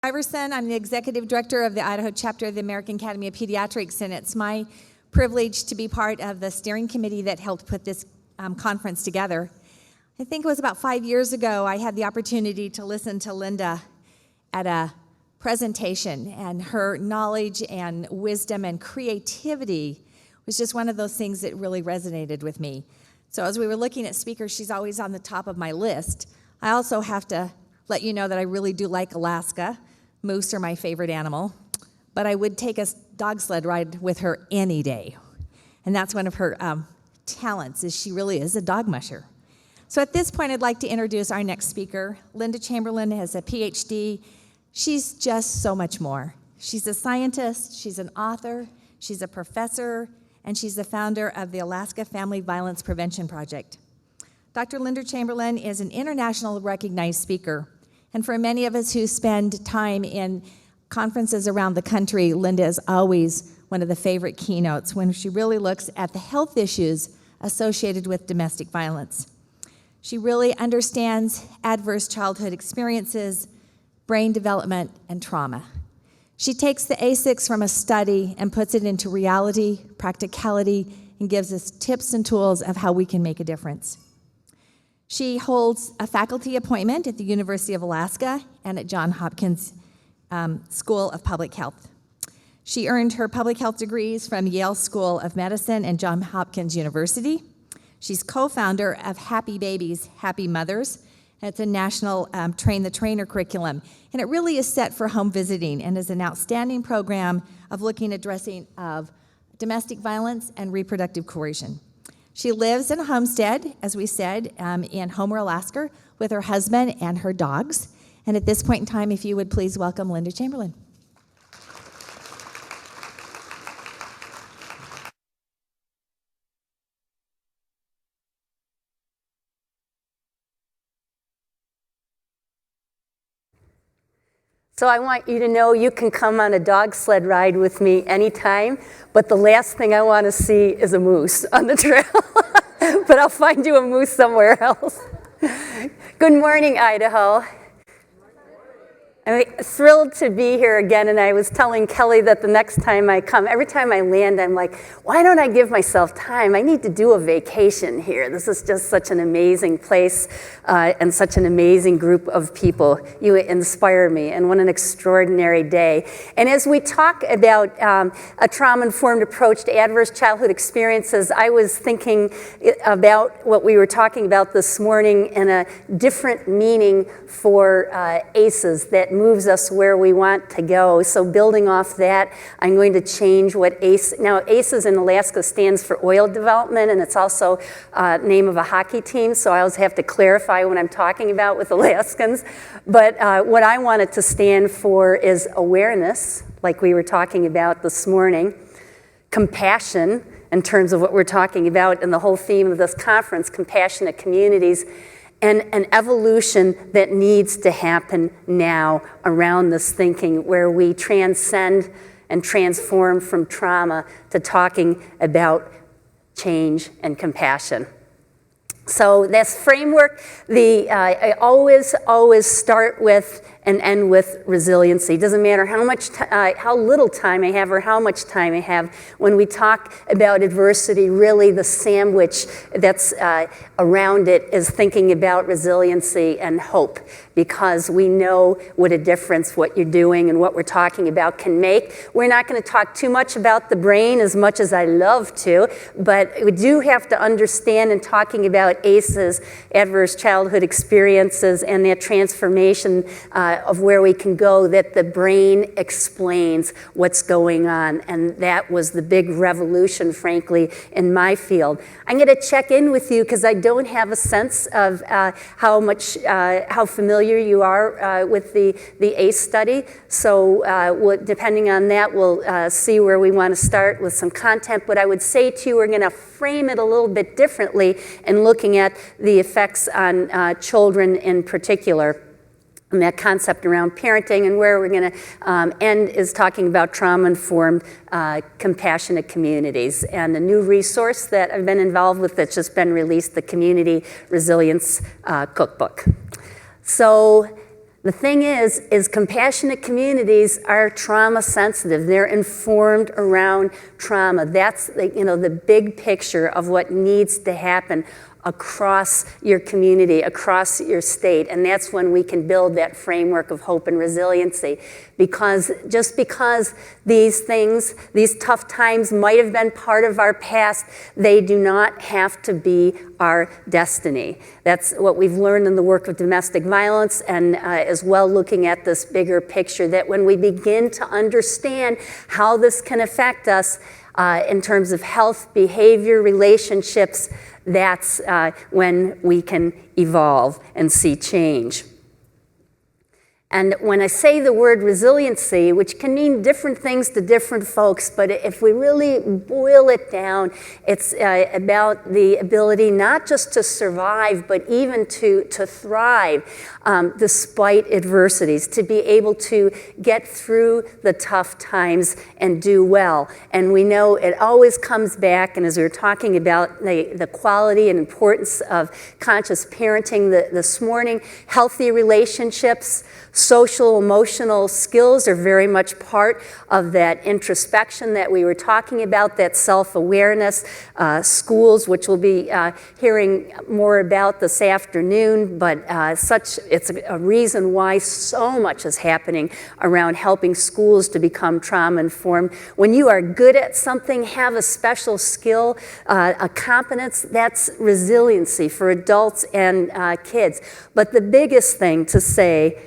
Iverson. I'm the executive director of the Idaho chapter of the American Academy of Pediatrics, and it's my privilege to be part of the steering committee that helped put this conference together. I think it was about 5 years ago I had the opportunity to listen to Linda at a presentation, and her knowledge and wisdom and creativity was just one of those things that really resonated with me. So as we were looking at speakers, she's always on the top of my list. I also have to let you know that I really do like Alaska. Moose are my favorite animal, but I would take a dog sled ride with her any day. And that's one of her talents, is she really is a dog musher. So at this point, I'd like to introduce our next speaker. Linda Chamberlain has a PhD. She's just so much more. She's a scientist, she's an author, she's a professor, and she's the founder of the Alaska Family Violence Prevention Project. Dr. Linda Chamberlain is an internationally recognized speaker. And for many of us who spend time in conferences around the country, Linda is always one of the favorite keynotes when she really looks at the health issues associated with domestic violence. She really understands adverse childhood experiences, brain development, and trauma. She takes the ASICs from a study and puts it into reality, practicality, and gives us tips and tools of how we can make a difference. She holds a faculty appointment at the University of Alaska and at Johns Hopkins School of Public Health. She earned her public health degrees from Yale School of Medicine and Johns Hopkins University. She's co-founder of Happy Babies, Happy Mothers. It's a national Train the Trainer curriculum, and it really is set for home visiting and is an outstanding program of looking at addressing of domestic violence and reproductive coercion. She lives in a homestead, as we said, in Homer, Alaska, with her husband and her dogs. And at this point in time, if you would please welcome Linda Chamberlain. So I want you to know you can come on a dog sled ride with me anytime, but the last thing I want to see is a moose on the trail. But I'll find you a moose somewhere else. Good morning, Idaho. I'm thrilled to be here again, and I was telling Kelly that the next time I come, every time I land, I'm like, why don't I give myself time? I need to do a vacation here. This is just such an amazing place and such an amazing group of people. You inspire me, and what an extraordinary day. And as we talk about a trauma-informed approach to adverse childhood experiences, I was thinking about what we were talking about this morning and a different meaning for ACEs that moves us where we want to go. So building off that, I'm going to change what ACE, now ACEs in Alaska stands for oil development, and it's also name of a hockey team, so I always have to clarify what I'm talking about with Alaskans. But what I want it to stand for is awareness, like we were talking about this morning, compassion, in terms of what we're talking about, and the whole theme of this conference, compassionate communities, and an evolution that needs to happen now around this thinking where we transcend and transform from trauma to talking about change and compassion. So this framework, I always start with and end with resiliency. It doesn't matter how little time I have or how much time I have. When we talk about adversity, really the sandwich that's around it is thinking about resiliency and hope, because we know what a difference what you're doing and what we're talking about can make. We're not going to talk too much about the brain, as much as I love to, but we do have to understand in talking about ACEs, adverse childhood experiences, and that transformation of where we can go, that the brain explains what's going on. And that was the big revolution, frankly, in my field. I'm going to check in with you because I don't have a sense of how familiar you are with the ACE study. So depending on that, we'll see where we want to start with some content. But I would say to you, we're going to frame it a little bit differently in looking at the effects on children in particular. And that concept around parenting, and where we're going to end is talking about trauma-informed, compassionate communities, and a new resource that I've been involved with that's just been released, the Community Resilience Cookbook. So The thing is compassionate communities are trauma sensitive. They're informed around trauma. That's the big picture of what needs to happen across your community, across your state. And that's when we can build that framework of hope and resiliency. Because just because these things, these tough times might have been part of our past, they do not have to be our destiny. That's what we've learned in the work of domestic violence, and as well looking at this bigger picture, that when we begin to understand how this can affect us in terms of health, behavior, relationships, that's when we can evolve and see change. And when I say the word resiliency, which can mean different things to different folks, but if we really boil it down, it's about the ability not just to survive, but even to thrive despite adversities, to be able to get through the tough times and do well. And we know it always comes back, and as we were talking about the quality and importance of conscious parenting this morning, healthy relationships, social, emotional skills are very much part of that introspection that we were talking about, that self-awareness. Schools, which we'll be hearing more about this afternoon, but it's a reason why so much is happening around helping schools to become trauma-informed. When you are good at something, have a special skill, a competence, that's resiliency for adults and kids. But the biggest thing to say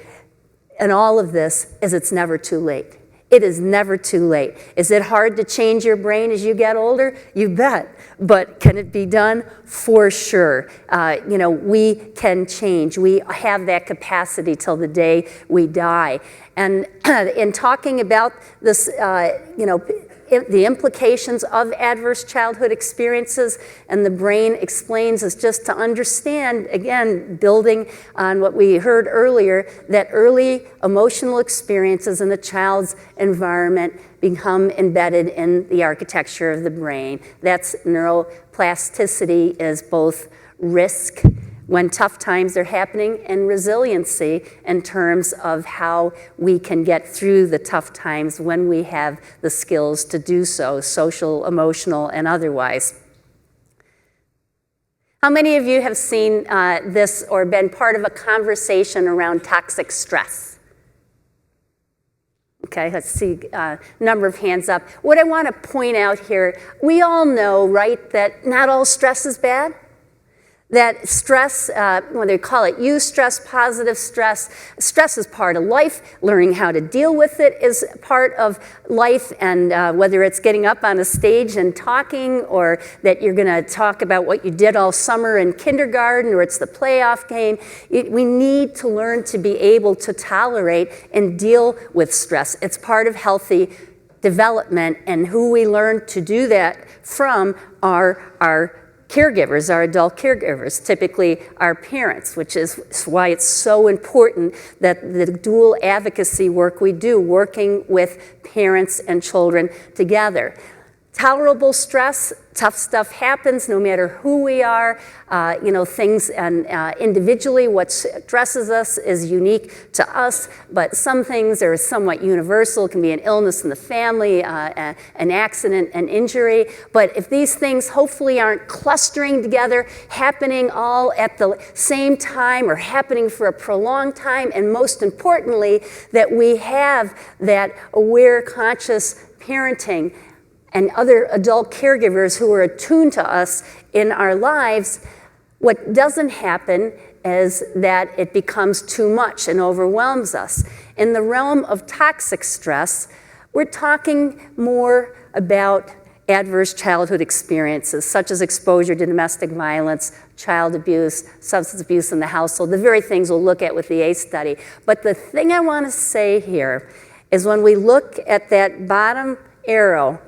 and all of this is it's never too late. It is never too late. Is it hard to change your brain as you get older? You bet. But can it be done? For sure. We can change. We have that capacity till the day we die. And in talking about this, the implications of adverse childhood experiences, and the brain explains, is just to understand, again, building on what we heard earlier, that early emotional experiences in a child's environment become embedded in the architecture of the brain. That's neuroplasticity, is both risk when tough times are happening and resiliency in terms of how we can get through the tough times when we have the skills to do so, social, emotional, and otherwise. How many of you have seen this or been part of a conversation around toxic stress? Okay, let's see, number of hands up. What I want to point out here, we all know, right, that not all stress is bad. That stress, when they call it eustress, positive stress, stress is part of life. Learning how to deal with it is part of life, and whether it's getting up on a stage and talking, or that you're going to talk about what you did all summer in kindergarten, or it's the playoff game, we need to learn to be able to tolerate and deal with stress. It's part of healthy development, and who we learn to do that from are our caregivers, our adult caregivers, typically our parents, which is why it's so important that the dual advocacy work we do, working with parents and children together. Tolerable stress, tough stuff happens no matter who we are. Things and individually, what stresses us is unique to us, but some things are somewhat universal. It can be an illness in the family, an accident, an injury. But if these things hopefully aren't clustering together, happening all at the same time or happening for a prolonged time, and most importantly, that we have that aware, conscious parenting and other adult caregivers who are attuned to us in our lives, what doesn't happen is that it becomes too much and overwhelms us. In the realm of toxic stress, we're talking more about adverse childhood experiences, such as exposure to domestic violence, child abuse, substance abuse in the household, the very things we'll look at with the ACE study. But the thing I want to say here is when we look at that bottom arrow,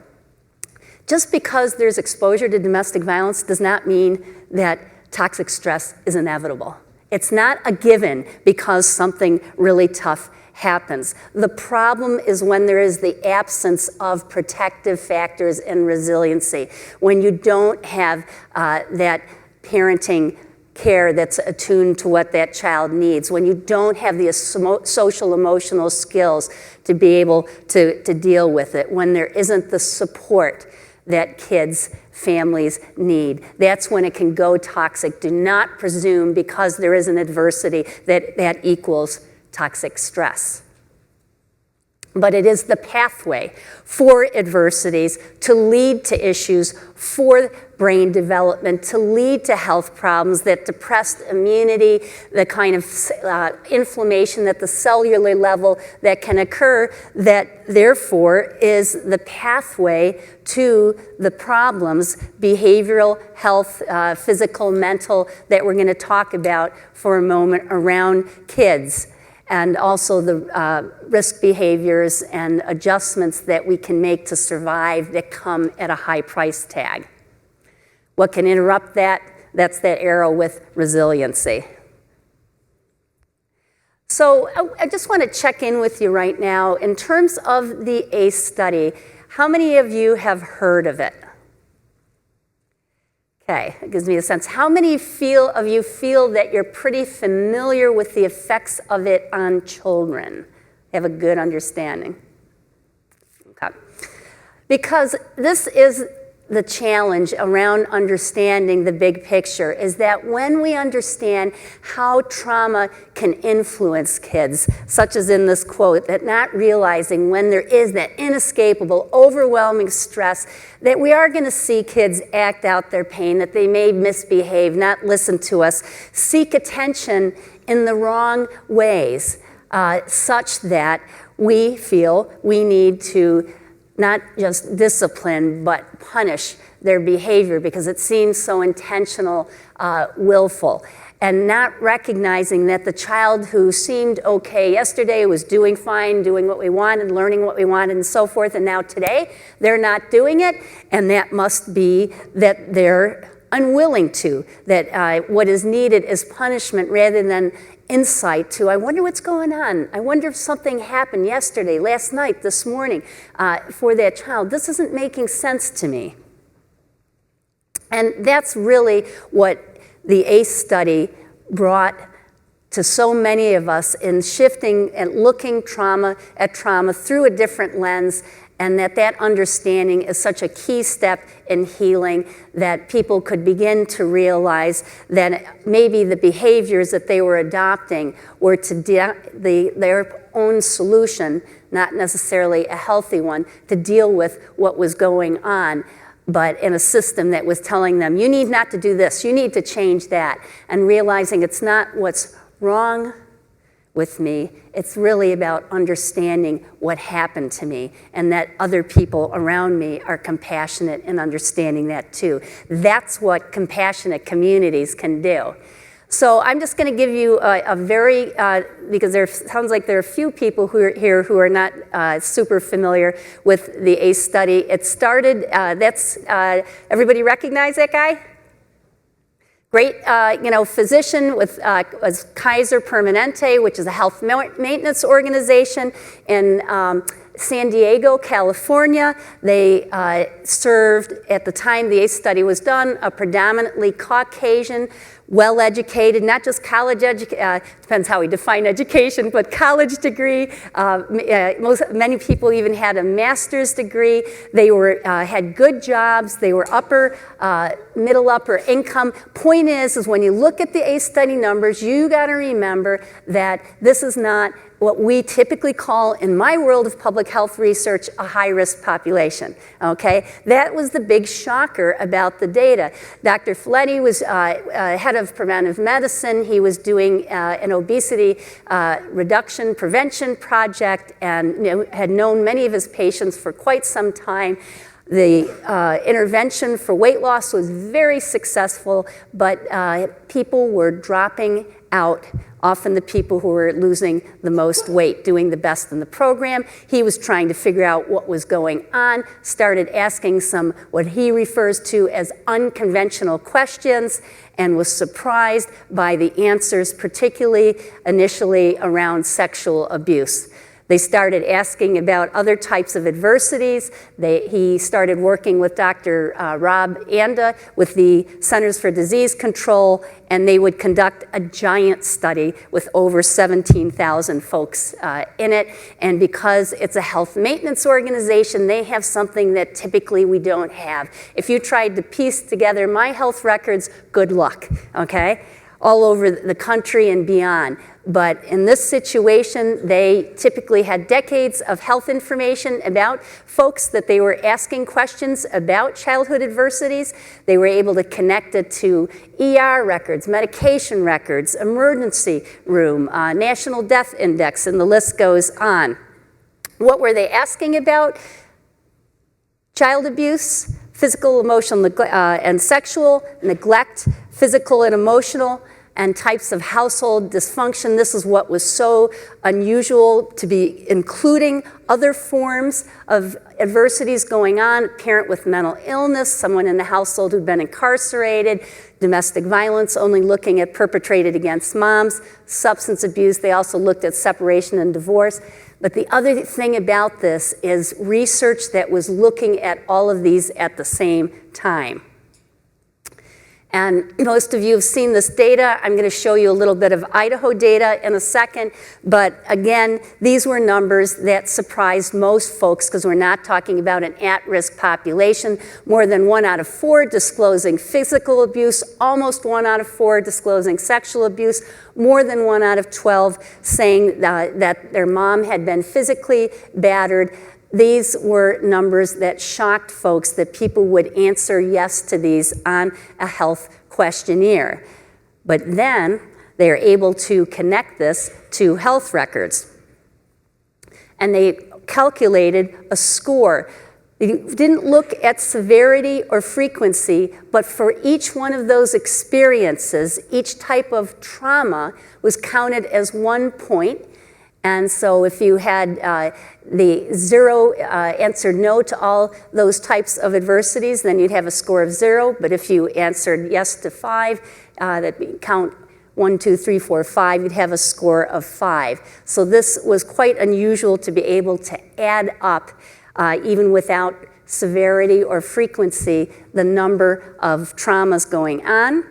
just because there's exposure to domestic violence does not mean that toxic stress is inevitable. It's not a given because something really tough happens. The problem is when there is the absence of protective factors and resiliency, when you don't have that parenting care that's attuned to what that child needs, when you don't have the social emotional skills to be able to deal with it, when there isn't the support that kids, families need. That's when it can go toxic. Do not presume because there is an adversity that equals toxic stress. But it is the pathway for adversities to lead to issues for brain development, to lead to health problems, that depressed immunity, the kind of inflammation at the cellular level that can occur, that therefore is the pathway to the problems, behavioral, health, physical, mental, that we're going to talk about for a moment around kids. And also the risk behaviors and adjustments that we can make to survive that come at a high price tag. What can interrupt that? That's that arrow with resiliency. So I just want to check in with you right now. In terms of the ACE study, how many of you have heard of it? Okay, it gives me a sense. How many of you feel that you're pretty familiar with the effects of it on children? Have a good understanding. Okay. Because this is the challenge around understanding the big picture, is that when we understand how trauma can influence kids, such as in this quote, that not realizing when there is that inescapable, overwhelming stress, that we are going to see kids act out their pain, that they may misbehave, not listen to us, seek attention in the wrong ways, such that we feel we need to not just discipline, but punish their behavior because it seems so intentional, willful. And not recognizing that the child who seemed okay yesterday was doing fine, doing what we wanted, learning what we wanted, and so forth, and now today they're not doing it, and that must be that they're unwilling to, that what is needed is punishment rather than insight to, I wonder what's going on. I wonder if something happened yesterday, last night, this morning for that child. This isn't making sense to me. And that's really what the ACE study brought to so many of us in shifting and looking at trauma through a different lens, and that understanding is such a key step in healing, that people could begin to realize that maybe the behaviors that they were adopting were to their own solution, not necessarily a healthy one, to deal with what was going on, but in a system that was telling them, you need not to do this, you need to change that, and realizing it's not what's wrong with me, it's really about understanding what happened to me, and that other people around me are compassionate and understanding that too. That's what compassionate communities can do. So I'm just going to give you a very, because there sounds like there are a few people who are here who are not super familiar with the ACE study. It started, everybody recognize that guy? Great, physician with was Kaiser Permanente, which is a health maintenance organization in San Diego, California. They served, at the time the ACE study was done, a predominantly Caucasian, well-educated, not just college depends how we define education, but college degree. Many people even had a master's degree. They had good jobs. They were middle upper income. Point is when you look at the ACE study numbers, you got to remember that this is not what we typically call, in my world of public health research, a high-risk population, okay? That was the big shocker about the data. Dr. Fletty was head of preventive medicine. He was doing an obesity reduction prevention project and had known many of his patients for quite some time. The intervention for weight loss was very successful, but people were dropping out, often the people who were losing the most weight, doing the best in the program. He was trying to figure out what was going on, started asking some what he refers to as unconventional questions, and was surprised by the answers, particularly initially around sexual abuse. They started asking about other types of adversities. He started working with Dr. Rob Anda with the Centers for Disease Control, and they would conduct a giant study with over 17,000 folks in it. And because it's a health maintenance organization, they have something that typically we don't have. If you tried to piece together my health records, good luck, okay? All over the country and beyond. But in this situation, they typically had decades of health information about folks that they were asking questions about childhood adversities. They were able to connect it to ER records, medication records, emergency room, national death index, and the list goes on. What were they asking about? Child abuse, physical, emotional, and sexual, neglect, physical and emotional, and types of household dysfunction. This is what was so unusual to be including other forms of adversities going on, a parent with mental illness, someone in the household who'd been incarcerated, domestic violence, only looking at perpetrated against moms, substance abuse. They also looked at separation and divorce. But the other thing about this is research that was looking at all of these at the same time. And most of you have seen this data. I'm going to show you a little bit of Idaho data in a second. But again, these were numbers that surprised most folks because we're not talking about an at-risk population. More than 1 out of 4 disclosing physical abuse, almost 1 out of 4 disclosing sexual abuse, more than 1 out of 12 saying that their mom had been physically battered. These were numbers that shocked folks, that people would answer yes to these on a health questionnaire. But then they are able to connect this to health records. And they calculated a score. They didn't look at severity or frequency, but for each one of those experiences, each type of trauma was counted as 1 point. And so if you had the 0 answered no to all those types of adversities, then you'd have a score of 0. But if you answered yes to 5, that count 1, 2, 3, 4, 5, you'd have a score of 5. So this was quite unusual to be able to add up, even without severity or frequency, the number of traumas going on.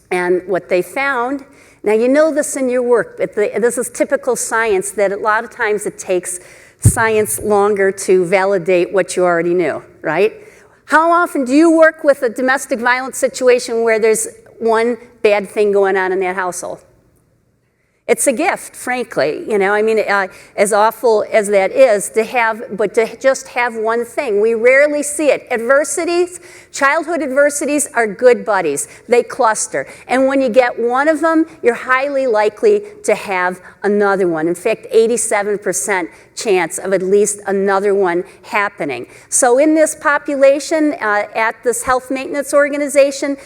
And what they found, now you know this in your work, but this is typical science, that a lot of times it takes science longer to validate what you already knew, right? How often do you work with a domestic violence situation where there's one bad thing going on in that household? It's a gift, frankly, you know, I mean, as awful as that is to have, but to just have one thing. We rarely see it. Adversities, childhood adversities are good buddies. They cluster. And when you get one of them, you're highly likely to have another one. In fact, 87% chance of at least another one happening. So in this population, at this health maintenance organization,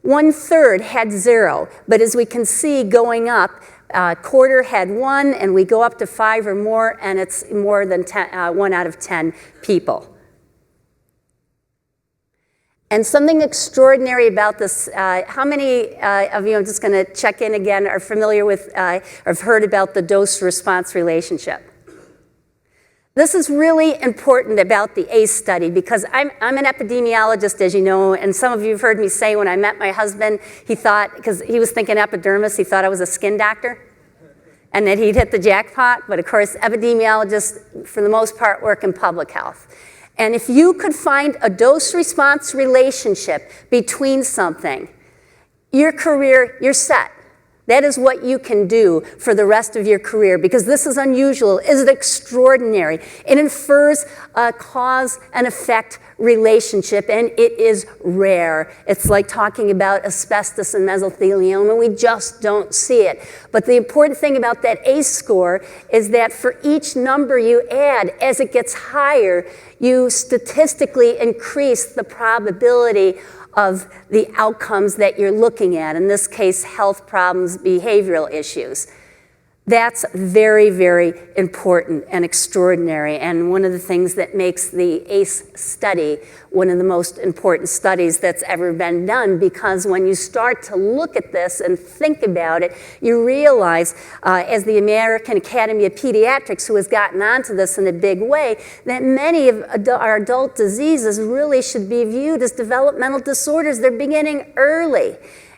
1/3 had 0. But as we can see going up, quarter had 1, and we go up to 5 or more, and it's more than 1 out of 10 people. And something extraordinary about this, how many of you, I'm just going to check in again, are familiar with, or have heard about the dose-response relationship? This is really important about the ACE study because I'm an epidemiologist, as you know, and some of you have heard me say when I met my husband, he thought, because he was thinking epidermis, he thought I was a skin doctor and that he'd hit the jackpot. But of course, epidemiologists, for the most part, work in public health. And if you could find a dose-response relationship between something, your career, you're set. That is what you can do for the rest of your career because this is unusual, is it extraordinary. It infers a cause and effect relationship and it is rare. It's like talking about asbestos and mesothelioma, we just don't see it. But the important thing about that ACE score is that for each number you add, as it gets higher, you statistically increase the probability of the outcomes that you're looking at, in this case, health problems, behavioral issues. That's very, very important and extraordinary, and one of the things that makes the ACE study one of the most important studies that's ever been done, because when you start to look at this and think about it, you realize, as the American Academy of Pediatrics, who has gotten onto this in a big way, that many of our adult diseases really should be viewed as developmental disorders. They're beginning early.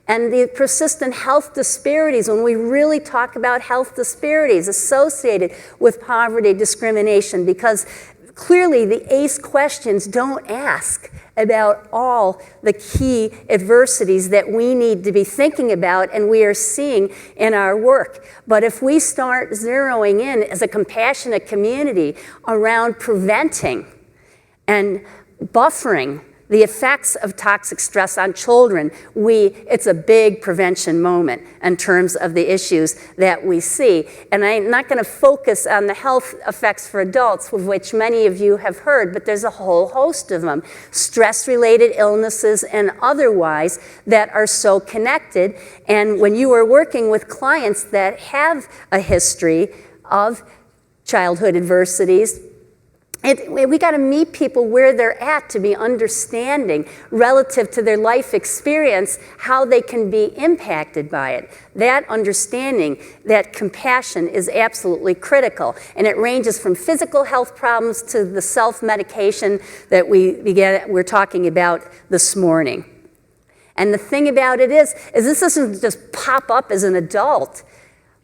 And the persistent health disparities, when we really talk about health disparities associated with poverty, discrimination, because clearly the ACE questions don't ask about all the key adversities that we need to be thinking about and we are seeing in our work. But if we start zeroing in as a compassionate community around preventing and buffering the effects of toxic stress on children, it's a big prevention moment in terms of the issues that we see. And I'm not going to focus on the health effects for adults, of which many of you have heard, but there's a whole host of them. Stress-related illnesses and otherwise that are so connected. And when you are working with clients that have a history of childhood adversities, we got to meet people where they're at to be understanding relative to their life experience how they can be impacted by it. That understanding, that compassion is absolutely critical. And it ranges from physical health problems to the self-medication that we're talking about this morning. And the thing about it is this doesn't just pop up as an adult.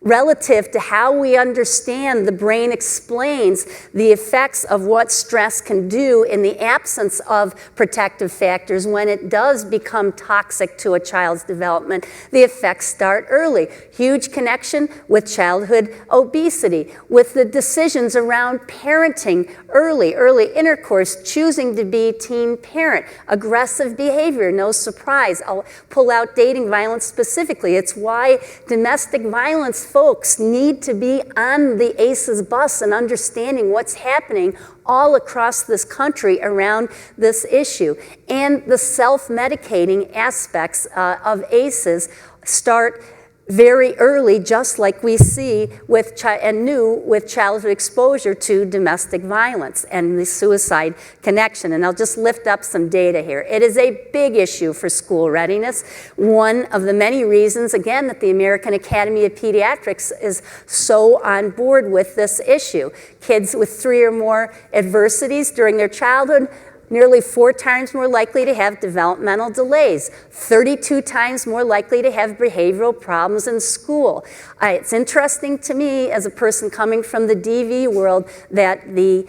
Relative to how we understand the brain explains the effects of what stress can do in the absence of protective factors when it does become toxic to a child's development, the effects start early. Huge connection with childhood obesity, with the decisions around parenting early intercourse, choosing to be teen parent, aggressive behavior, no surprise. I'll pull out dating violence specifically. It's why domestic violence folks need to be on the ACEs bus and understanding what's happening all across this country around this issue. And the self-medicating aspects of ACEs start very early, just like we see with childhood exposure to domestic violence and the suicide connection. And I'll just lift up some data here. It is a big issue for school readiness. One of the many reasons, again, that the American Academy of Pediatrics is so on board with this issue. Kids with 3 or more adversities during their childhood, nearly 4 times more likely to have developmental delays, 32 times more likely to have behavioral problems in school. It's interesting to me, as a person coming from the DV world, that the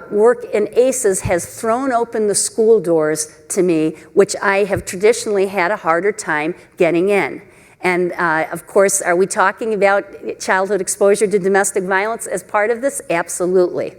work in ACEs has thrown open the school doors to me, which I have traditionally had a harder time getting in. And of course, are we talking about childhood exposure to domestic violence as part of this? Absolutely.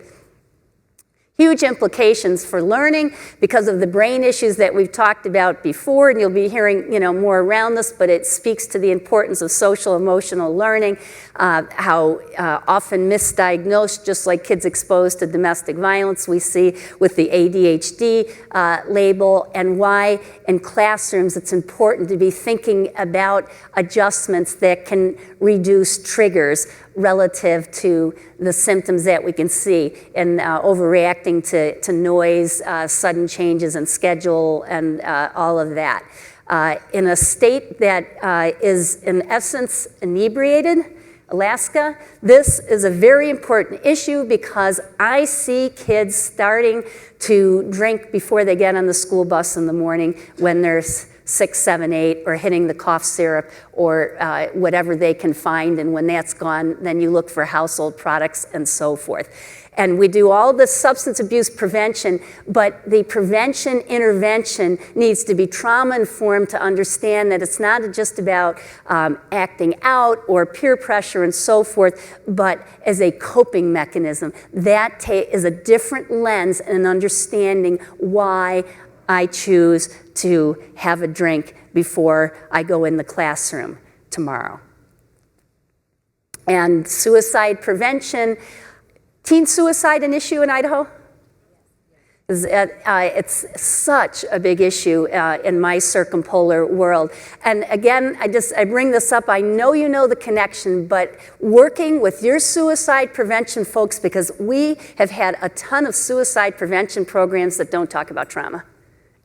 Huge implications for learning because of the brain issues that we've talked about before, and you'll be hearing more around this, but it speaks to the importance of social emotional learning, how often misdiagnosed, just like kids exposed to domestic violence we see with the ADHD label, and why in classrooms it's important to be thinking about adjustments that can reduce triggers relative to the symptoms that we can see in overreacting to noise, sudden changes in schedule, and all of that. In a state that is in essence inebriated, Alaska, this is a very important issue because I see kids starting to drink before they get on the school bus in the morning when they're 6, 7, 8, or hitting the cough syrup or whatever they can find. And when that's gone, then you look for household products and so forth. And we do all the substance abuse prevention, but the prevention intervention needs to be trauma-informed to understand that it's not just about acting out or peer pressure and so forth, but as a coping mechanism. That is a different lens and understanding why I choose to have a drink before I go in the classroom tomorrow. And suicide prevention. Teen suicide an issue in Idaho? It's such a big issue in my circumpolar world. And again, I bring this up. I know you know the connection, but working with your suicide prevention folks, because we have had a ton of suicide prevention programs that don't talk about trauma.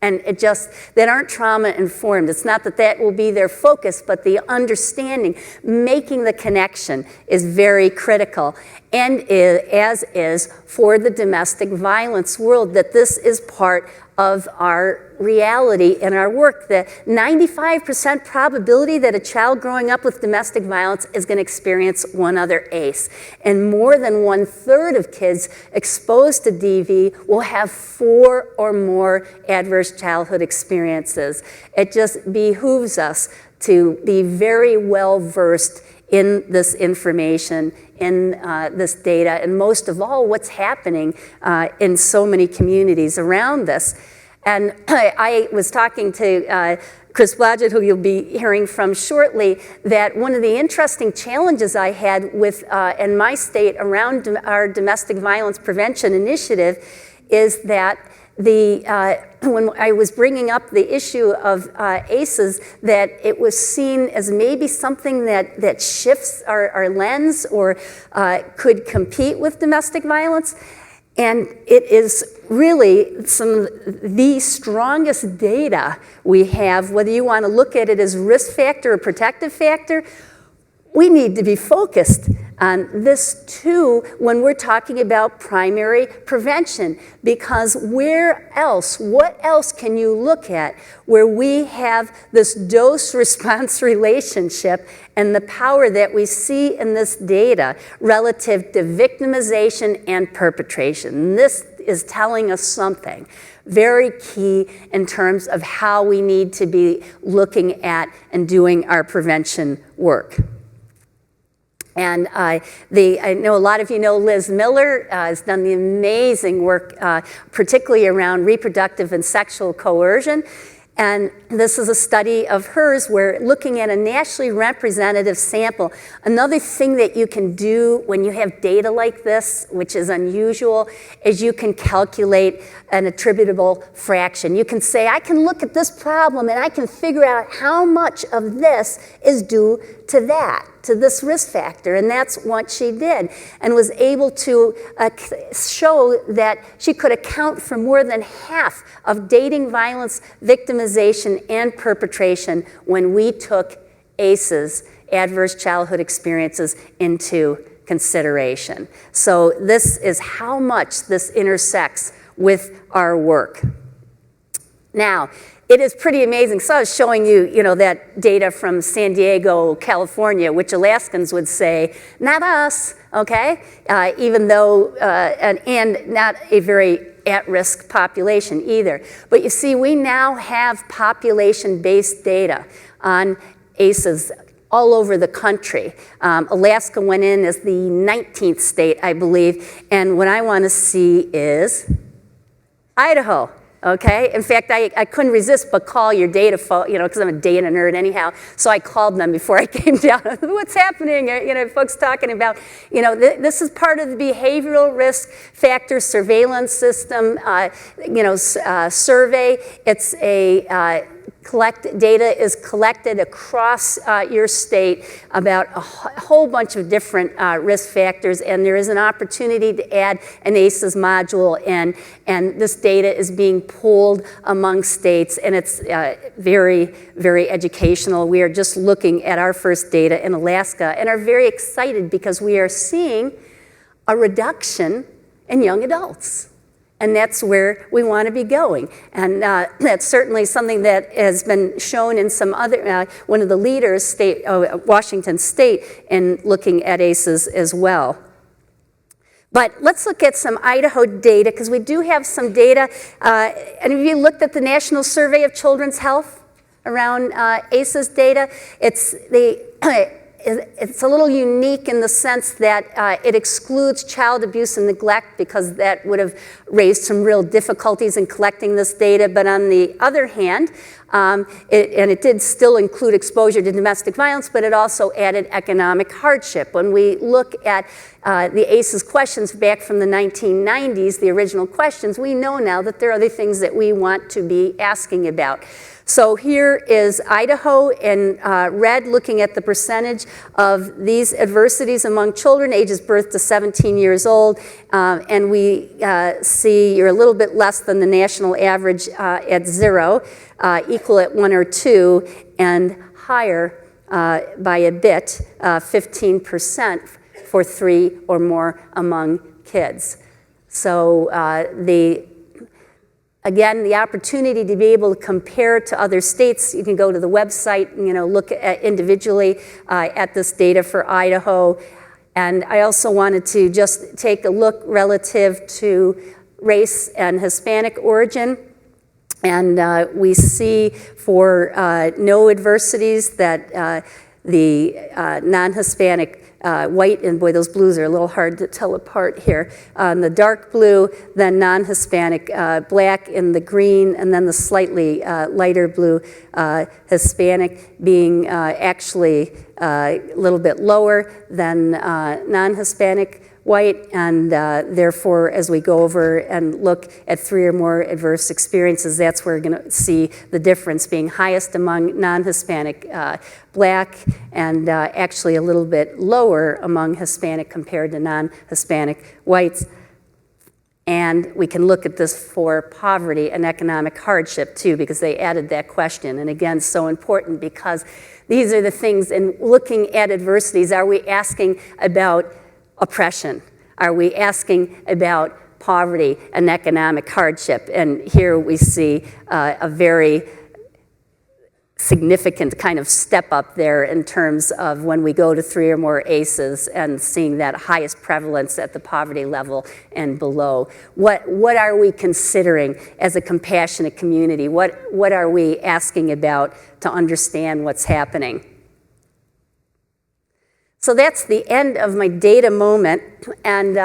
And that aren't trauma informed. It's not that will be their focus, but the understanding, making the connection is very critical. And as is for the domestic violence world, that this is part of our reality in our work. The 95% probability that a child growing up with domestic violence is going to experience one other ACE. And more than 1/3 of kids exposed to DV will have 4 or more adverse childhood experiences. It just behooves us to be very well versed in this information, in this data, and most of all, what's happening in so many communities around this. And I was talking to Chris Blodgett, who you'll be hearing from shortly, that one of the interesting challenges I had with in my state around our domestic violence prevention initiative is that when I was bringing up the issue of ACEs, that it was seen as maybe something that shifts our lens or could compete with domestic violence. And it is really some of the strongest data we have, whether you want to look at it as risk factor or protective factor. We need to be focused on this too when we're talking about primary prevention, because what else can you look at where we have this dose-response relationship and the power that we see in this data relative to victimization and perpetration? This is telling us something very key in terms of how we need to be looking at and doing our prevention work. And I know a lot of you know Liz Miller has done the amazing work, particularly around reproductive and sexual coercion. And this is a study of hers where looking at a nationally representative sample. Another thing that you can do when you have data like this, which is unusual, is you can calculate an attributable fraction. You can say, I can look at this problem and I can figure out how much of this is due to that, to this risk factor. And that's what she did, and was able to show that she could account for more than half of dating violence, victimization, and perpetration when we took ACEs, adverse childhood experiences, into consideration. So this is how much this intersects with our work. Now, it is pretty amazing. So I was showing you, that data from San Diego, California, which Alaskans would say, not us, okay? Even though, and not a very at-risk population either. But you see, we now have population-based data on ACEs all over the country. Alaska went in as the 19th state, I believe, and what I want to see is Idaho. Okay. In fact, I couldn't resist but call your data, because I'm a data nerd anyhow. So I called them before I came down. What's happening? Folks talking about, this is part of the behavioral risk factor surveillance system, survey. It's a data is collected across your state about a whole bunch of different risk factors, and there is an opportunity to add an ACEs module in, and this data is being pulled among states, and it's very, very educational. We are just looking at our first data in Alaska and are very excited because we are seeing a reduction in young adults. And that's where we want to be going. And that's certainly something that has been shown in some other, one of the leaders, Washington State, in looking at ACEs as well. But let's look at some Idaho data, because we do have some data. And if you looked at the National Survey of Children's Health around ACEs data, it's a little unique in the sense that it excludes child abuse and neglect, because that would have raised some real difficulties in collecting this data. But on the other hand, it did still include exposure to domestic violence, but it also added economic hardship. When we look at the ACEs questions back from the 1990s, the original questions, we know now that there are other things that we want to be asking about. So here is Idaho in red, looking at the percentage of these adversities among children ages birth to 17 years old. And we see you're a little bit less than the national average at 0, equal at 1 or 2, and higher by a bit, 15% for 3 or more among kids. So again, the opportunity to be able to compare to other states, you can go to the website and look at individually at this data for Idaho. And I also wanted to just take a look relative to race and Hispanic origin. And we see for no adversities that the non-Hispanic white, and boy, those blues are a little hard to tell apart here. The dark blue, then non-Hispanic black in the green, and then the slightly lighter blue Hispanic being actually a little bit lower than non-Hispanic white, and therefore, as we go over and look at 3 or more adverse experiences, that's where we're going to see the difference being highest among non-Hispanic black, and actually a little bit lower among Hispanic compared to non-Hispanic whites. And we can look at this for poverty and economic hardship too, because they added that question. And again, so important, because these are the things, in looking at adversities, are we asking about oppression? Are we asking about poverty and economic hardship? And here we see a very significant kind of step up there in terms of when we go to 3 or more ACEs and seeing that highest prevalence at the poverty level and below. What are we considering as a compassionate community? What are we asking about to understand what's happening? So that's the end of my data moment, and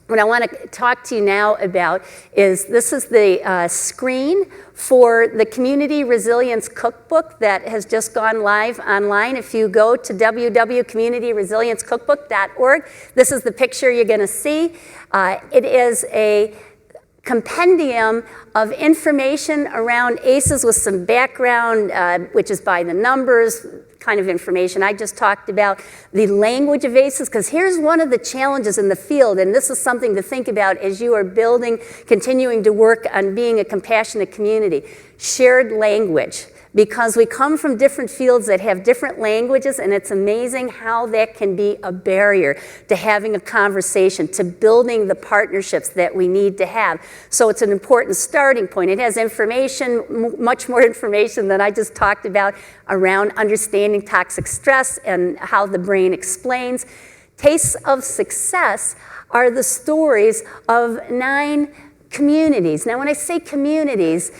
what I want to talk to you now about is, this is the screen for the Community Resilience Cookbook that has just gone live online. If you go to www.communityresiliencecookbook.org, this is the picture you're going to see. It is a compendium of information around ACEs with some background, which is by the numbers, kind of information I just talked about, the language of ACEs, because here's one of the challenges in the field, and this is something to think about as you are continuing to work on being a compassionate community. Shared language. Because we come from different fields that have different languages, and it's amazing how that can be a barrier to having a conversation, to building the partnerships that we need to have. So it's an important starting point. It has information, much more information than I just talked about, around understanding toxic stress and how the brain explains. Tastes of Success are the stories of 9 communities. Now, when I say communities,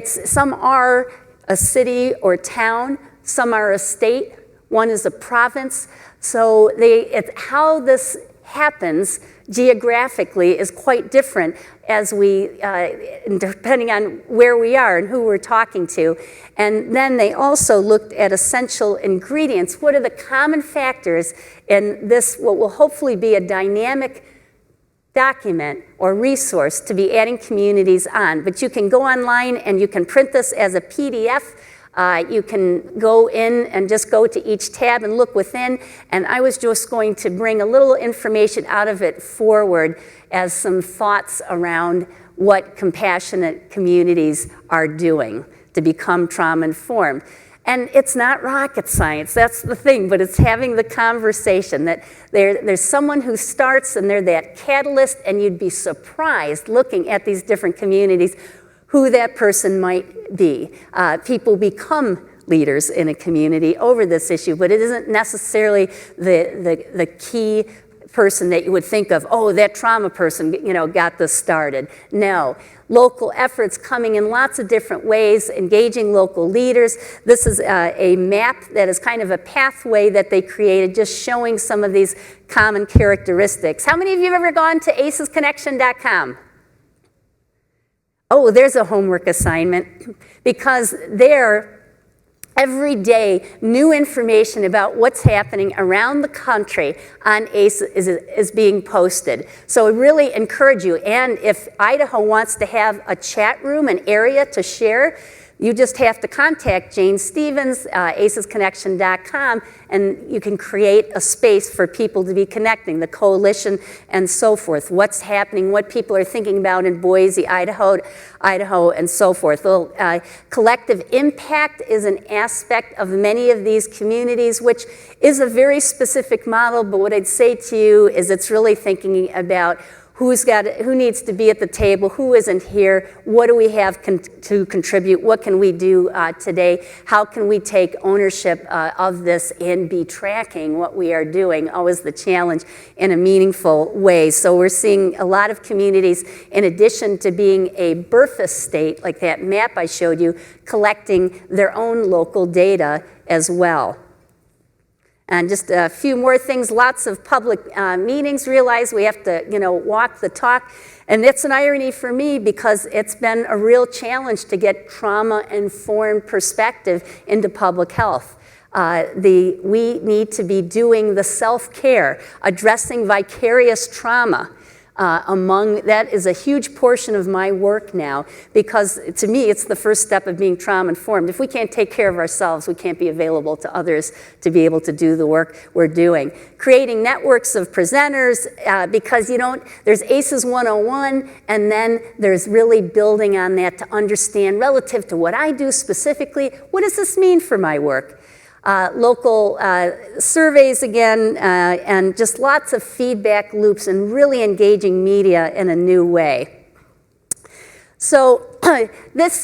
some are a city or town, some are a state, one is a province. So how this happens geographically is quite different as depending on where we are and who we're talking to. And then they also looked at essential ingredients. What are the common factors in this, what will hopefully be a dynamic document or resource to be adding communities on. But you can go online and you can print this as a PDF. You can go in and just go to each tab and look within. And I was just going to bring a little information out of it forward as some thoughts around what compassionate communities are doing to become trauma-informed. And it's not rocket science, that's the thing, but it's having the conversation that there's someone who starts and they're that catalyst, and you'd be surprised looking at these different communities who that person might be. People become leaders in a community over this issue, but it isn't necessarily the key person that you would think of, oh, that trauma person, got this started. No. Local efforts coming in lots of different ways, engaging local leaders. This is a map that is kind of a pathway that they created, just showing some of these common characteristics. How many of you have ever gone to acesconnection.com? Oh, there's a homework assignment, because there Every day, new information about what's happening around the country on ACE is being posted. So I really encourage you. And if Idaho wants to have a chat room, an area to share, you just have to contact Jane Stevens, acesconnection.com, and you can create a space for people to be connecting, the coalition and so forth, what's happening, what people are thinking about in Boise, Idaho, and so forth. Well, collective impact is an aspect of many of these communities, which is a very specific model, but what I'd say to you is it's really thinking about who needs to be at the table, who isn't here, what do we have to contribute, what can we do today, how can we take ownership of this and be tracking what we are doing, always the challenge, in a meaningful way. So we're seeing a lot of communities, in addition to being a BRFA state, like that map I showed you, collecting their own local data as well. And just a few more things, lots of public meetings. Realize we have to, walk the talk. And it's an irony for me because it's been a real challenge to get trauma-informed perspective into public health. We need to be doing the self-care, addressing vicarious trauma. That is a huge portion of my work now, because to me it's the first step of being trauma-informed. If we can't take care of ourselves, we can't be available to others to be able to do the work we're doing. Creating networks of presenters, because there's ACES 101, and then there's really building on that to understand, relative to what I do specifically, what does this mean for my work? Local surveys again, and just lots of feedback loops and really engaging media in a new way. So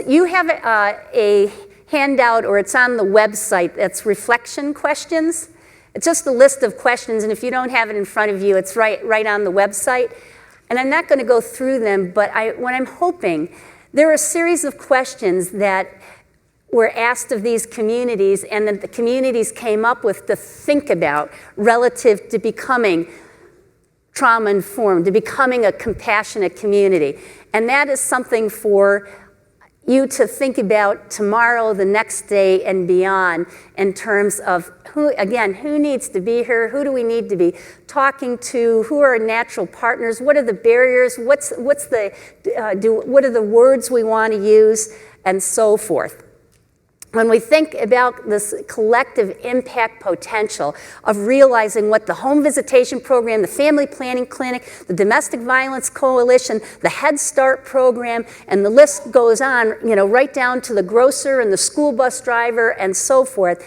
you have a handout, or it's on the website, that's reflection questions. It's just a list of questions, and if you don't have it in front of you, it's right on the website. And I'm not going to go through them, but what I'm hoping, there are a series of questions that were asked of these communities, and that the communities came up with to think about relative to becoming trauma-informed, to becoming a compassionate community. And that is something for you to think about tomorrow, the next day, and beyond, in terms of who needs to be here, who do we need to be talking to, who are our natural partners, what are the barriers, what are the words we want to use, and so forth. When we think about this collective impact potential of realizing what the home visitation program, the family planning clinic, the domestic violence coalition, the Head Start program, and the list goes on, right down to the grocer and the school bus driver and so forth,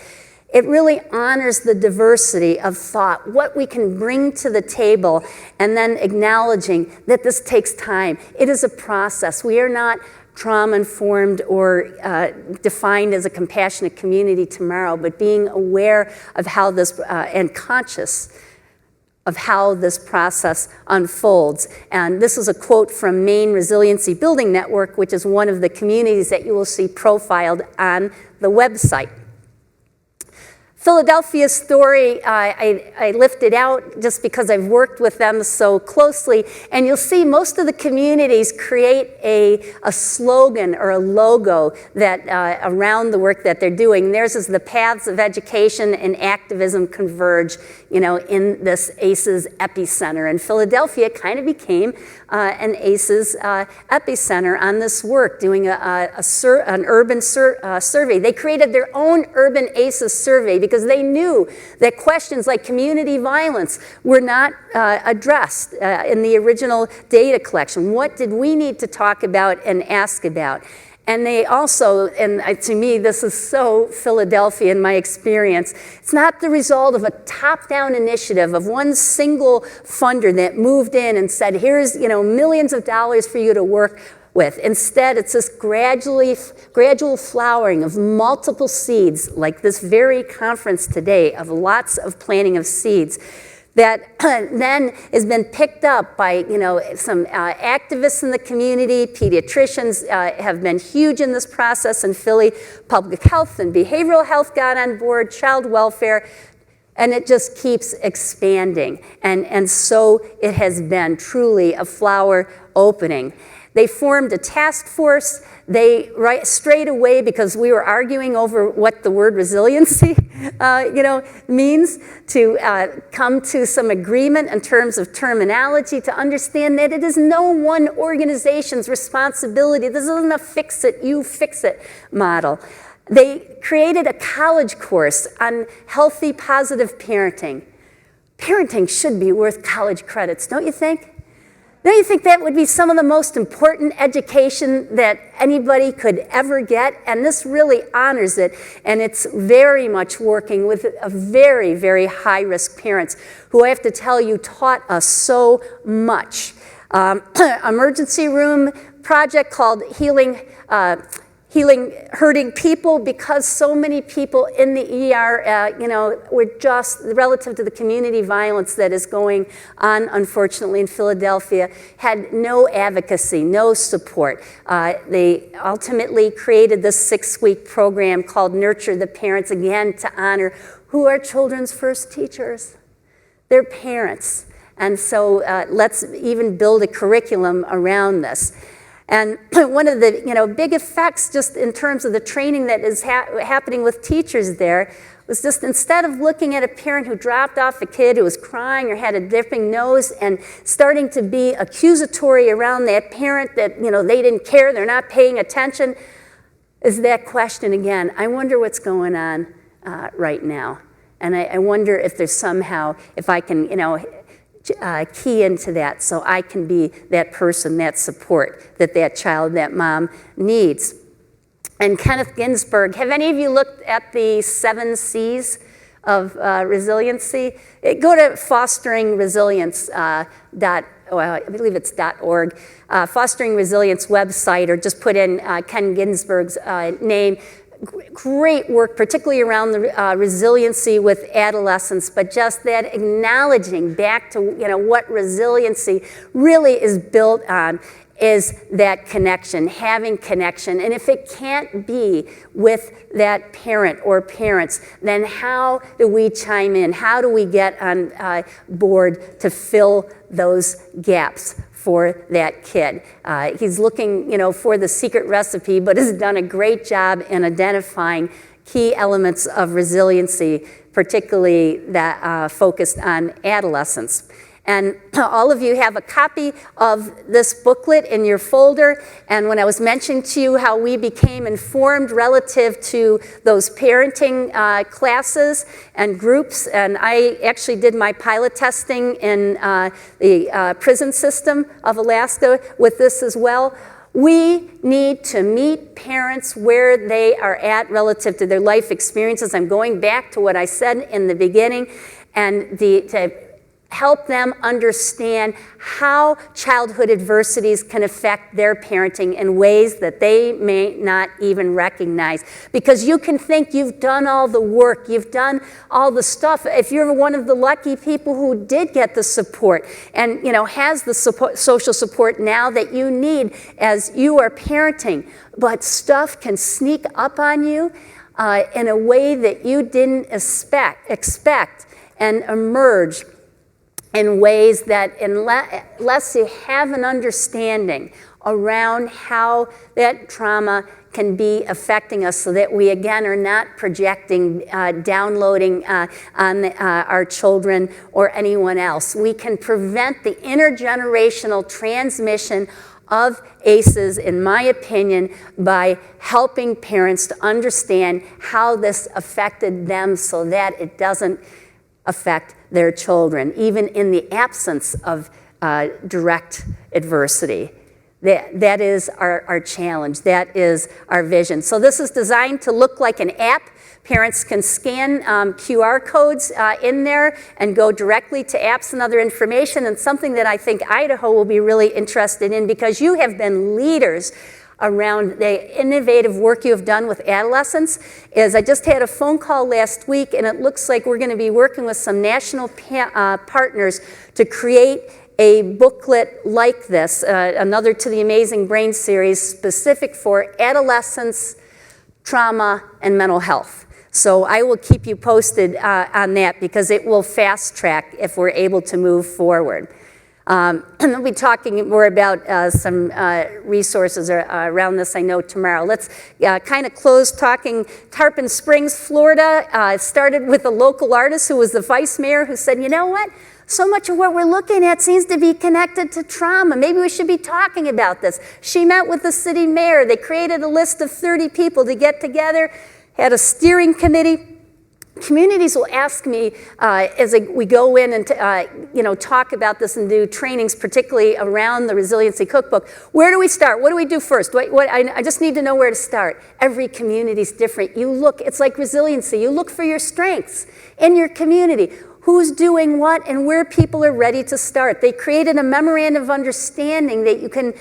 it really honors the diversity of thought, what we can bring to the table, and then acknowledging that this takes time. It is a process. We are not trauma-informed or defined as a compassionate community tomorrow, but being aware of how this, and conscious of how this process unfolds. And this is a quote from Maine Resiliency Building Network, which is one of the communities that you will see profiled on the website. Philadelphia's story, I lifted out just because I've worked with them so closely, and you'll see most of the communities create a slogan or a logo that around the work that they're doing. Theirs is the paths of education and activism converge, in this ACEs epicenter. And Philadelphia kind of became an ACEs epicenter on this work, doing an urban survey. They created their own urban ACEs survey because they knew that questions like community violence were not addressed in the original data collection. What did we need to talk about and ask about? And they also, and to me, this is so Philadelphia in my experience, it's not the result of a top-down initiative of one single funder that moved in and said, here's millions of dollars for you to work with. Instead, it's this gradual flowering of multiple seeds, like this very conference today, of lots of planting of seeds, that then has been picked up by some activists in the community. Pediatricians have been huge in this process in Philly. Public health and behavioral health got on board, child welfare, And it just keeps expanding. And so it has been truly a flower opening. They formed a task force. They, right straight away, because we were arguing over what the word resiliency, means, to come to some agreement in terms of terminology, to understand that it is no one organization's responsibility. This isn't a fix it, you fix it model. They created a college course on healthy, positive parenting. Parenting should be worth college credits, don't you think? Don't you think that would be some of the most important education that anybody could ever get? And this really honors it, and it's very much working with a very, very high-risk parents who I have to tell you taught us so much. Emergency room project called Healing Hurting People, because so many people in the ER, were just, relative to the community violence that is going on, unfortunately, in Philadelphia, had no advocacy, no support. They ultimately created this 6-week program called Nurture the Parents, again, to honor who are children's first teachers? Their parents. And so let's even build a curriculum around this. And one of the big effects, just in terms of the training that is happening with teachers there, was just instead of looking at a parent who dropped off a kid who was crying or had a dripping nose and starting to be accusatory around that parent that they didn't care, they're not paying attention, is that question again. I wonder what's going on right now, and I wonder if there's somehow, if I can key into that so I can be that person, that support that child, that mom needs. And Kenneth Ginsburg, have any of you looked at the 7 C's of resiliency? Go to Fostering Resilience I believe it's .org, Fostering Resilience website, or just put in Ken Ginsburg's name. Great work, particularly around the resiliency with adolescents, but just that acknowledging back to what resiliency really is built on is that connection, having connection. And if it can't be with that parent or parents, then how do we chime in? How do we get on board to fill those gaps for that kid? He's looking, for the secret recipe, but has done a great job in identifying key elements of resiliency, particularly that focused on adolescents. And all of you have a copy of this booklet in your folder. And when I was mentioning to you how we became informed relative to those parenting classes and groups, and I actually did my pilot testing in the prison system of Alaska with this as well. We need to meet parents where they are at relative to their life experiences. I'm going back to what I said in the beginning, and to help them understand how childhood adversities can affect their parenting in ways that they may not even recognize. Because you can think you've done all the work, you've done all the stuff. If you're one of the lucky people who did get the support and has the support, social support now that you need as you are parenting, but stuff can sneak up on you in a way that you didn't expect and emerge in ways that unless you have an understanding around how that trauma can be affecting us, so that we again are not projecting, downloading on our children or anyone else. We can prevent the intergenerational transmission of ACEs, in my opinion, by helping parents to understand how this affected them so that it doesn't affect their children, even in the absence of direct adversity. That is our challenge. That is our vision. So this is designed to look like an app. Parents can scan QR codes in there and go directly to apps and other information, and something that I think Idaho will be really interested in, because you have been leaders around the innovative work you have done with adolescents. Is I just had a phone call last week, and it looks like we're going to be working with some national partners to create a booklet like this, another To the Amazing Brain series, specific for adolescents, trauma, and mental health. So I will keep you posted on that because it will fast track if we're able to move forward. And I'll be talking more about some resources around this, I know, tomorrow. Let's kind of close talking Tarpon Springs, Florida. It started with a local artist who was the vice mayor who said, you know what? So much of what we're looking at seems to be connected to trauma. Maybe we should be talking about this. She met with the city mayor. They created a list of 30 people to get together, had a steering committee. Communities will ask me as we go in and talk about this and do trainings, particularly around the Resiliency Cookbook. Where do we start? What do we do first? I just need to know where to start. Every community is different. You look, it's like resiliency. You look for your strengths in your community. Who's doing what and where people are ready to start. They created a memorandum of understanding that you can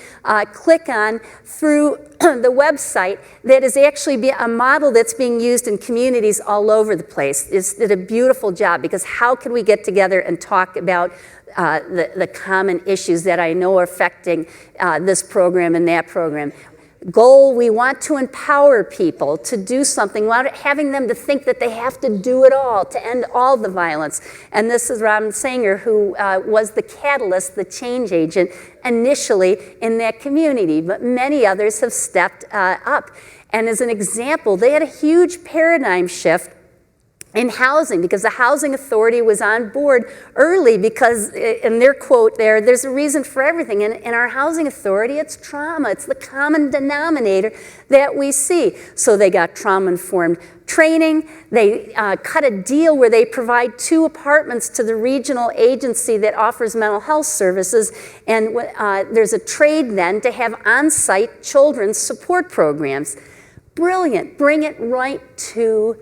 click on through the website that is actually a model that's being used in communities all over the place. It did a beautiful job because how can we get together and talk about the common issues that I know are affecting this program and that program. Goal, we want to empower people to do something without having them to think that they have to do it all to end all the violence. And this is Robin Sanger, who was the catalyst, the change agent initially in that community, but many others have stepped up. And as an example, they had a huge paradigm shift in housing because the Housing Authority was on board early because in their quote there's a reason for everything. In our Housing Authority, it's trauma. It's the common denominator that we see. So they got trauma-informed training. They cut a deal where they provide 2 apartments to the regional agency that offers mental health services. And there's a trade then to have on-site children's support programs. Brilliant. Bring it right to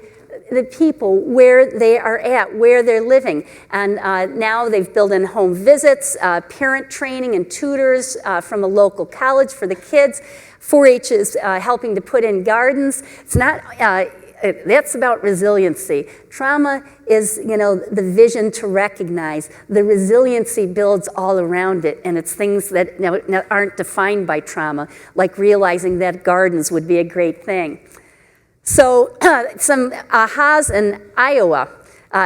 the people where they are at, where they're living. And now they've built in home visits, parent training and tutors from a local college for the kids. 4-H is helping to put in gardens. It's not, that's about resiliency. Trauma is, the vision to recognize. The resiliency builds all around it, and it's things that aren't defined by trauma, like realizing that gardens would be a great thing. So some ahas in Iowa,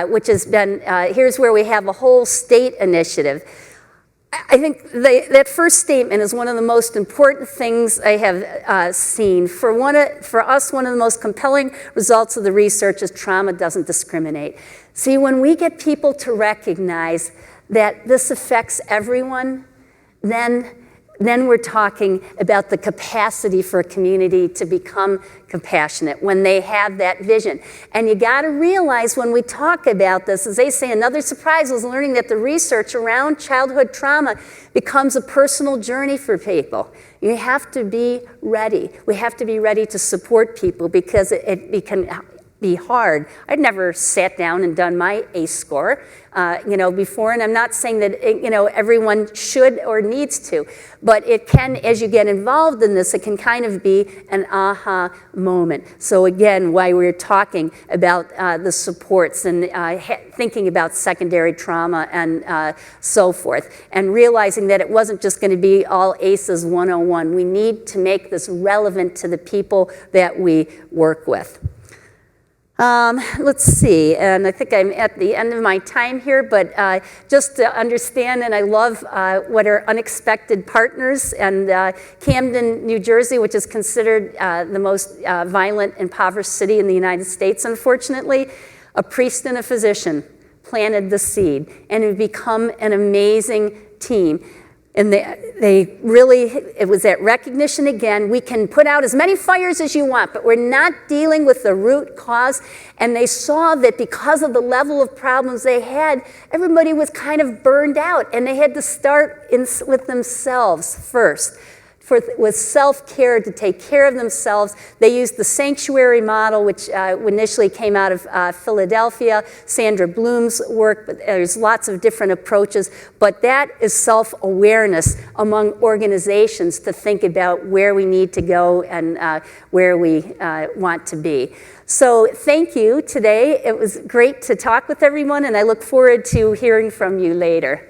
which has been, here's where we have a whole state initiative. I think that first statement is one of the most important things I have seen. For us, one of the most compelling results of the research is trauma doesn't discriminate. See, when we get people to recognize that this affects everyone, then we're talking about the capacity for a community to become compassionate when they have that vision. And you got to realize when we talk about this, as they say, another surprise was learning that the research around childhood trauma becomes a personal journey for people. You have to be ready. We have to be ready to support people because it can be hard. I'd never sat down and done my ACE score, before, and I'm not saying that, everyone should or needs to, but it can, as you get involved in this, it can kind of be an aha moment. So again, why we're talking about the supports and thinking about secondary trauma and so forth, and realizing that it wasn't just going to be all ACEs 101. We need to make this relevant to the people that we work with. Let's see, and I think I'm at the end of my time here, but just to understand, and I love what are unexpected partners, and Camden, New Jersey, which is considered the most violent, impoverished city in the United States, unfortunately, a priest and a physician planted the seed, and it would become an amazing team. And they really, it was that recognition again, we can put out as many fires as you want, but we're not dealing with the root cause. And they saw that because of the level of problems they had, everybody was kind of burned out, and they had to start with themselves first. With self-care, to take care of themselves. They used the sanctuary model, which initially came out of Philadelphia, Sandra Bloom's work, but there's lots of different approaches. But that is self-awareness among organizations to think about where we need to go and where we want to be. So thank you today. It was great to talk with everyone, and I look forward to hearing from you later.